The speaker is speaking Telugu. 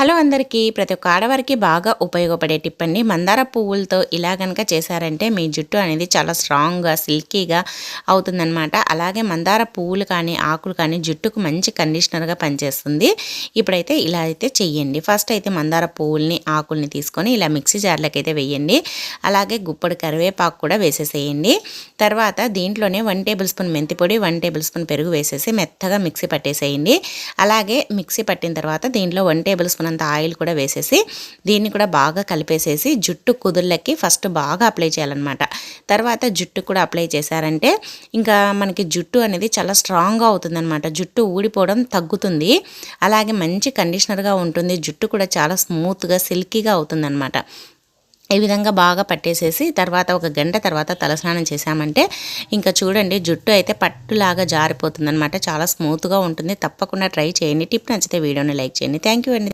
హలో అందరికీ ప్రతి ఒక్క ఆడవారికి బాగా ఉపయోగపడే టిప్ అండి. మందార పువ్వులతో ఇలా గనక చేశారంటే మీ జుట్టు అనేది చాలా స్ట్రాంగ్గా సిల్కీగా అవుతుందన్నమాట. అలాగే మందార పువ్వులు కానీ ఆకులు కానీ జుట్టుకు మంచి కండిషనర్గా పనిచేస్తుంది. ఇప్పుడైతే ఇలా అయితే చెయ్యండి. ఫస్ట్ అయితే మందార పువ్వుల్ని ఆకుల్ని తీసుకొని ఇలా మిక్సీ జార్లోకి అయితే వేయండి. అలాగే గుప్పడి కరివేపాకు కూడా వేసేసేయండి. తర్వాత దీంట్లోనే 1 టేబుల్ స్పూన్ మెంతి పొడి, 1 టేబుల్ స్పూన్ పెరుగు వేసేసి మెత్తగా మిక్సీ పట్టేసేయండి. అలాగే మిక్సీ పట్టిన తర్వాత దీంట్లో 1 టేబుల్ స్పూన్ అంత ఆయిల్ కూడా వేసేసి దీన్ని కూడా బాగా కలిపేసేసి జుట్టు కుదుళ్ళకి ఫస్ట్ బాగా అప్లై చేయాలన్నమాట. తర్వాత జుట్టు కూడా అప్లై చేశారంటే ఇంకా మనకి జుట్టు అనేది చాలా స్ట్రాంగ్గా అవుతుందన్నమాట. జుట్టు ఊడిపోవడం తగ్గుతుంది. అలాగే మంచి కండిషనర్గా ఉంటుంది. జుట్టు కూడా చాలా స్మూత్గా సిల్కీగా అవుతుందన్నమాట. ఈ విధంగా బాగా పట్టేసేసి తర్వాత ఒక గంట తర్వాత తలస్నానం చేశామంటే ఇంకా చూడండి జుట్టు అయితే పట్టులాగా జారిపోతుందన్నమాట. చాలా స్మూత్గా ఉంటుంది. తప్పకుండా ట్రై చేయండి. టిప్ నచ్చితే వీడియోని లైక్ చేయండి. థ్యాంక్ యూ అండి.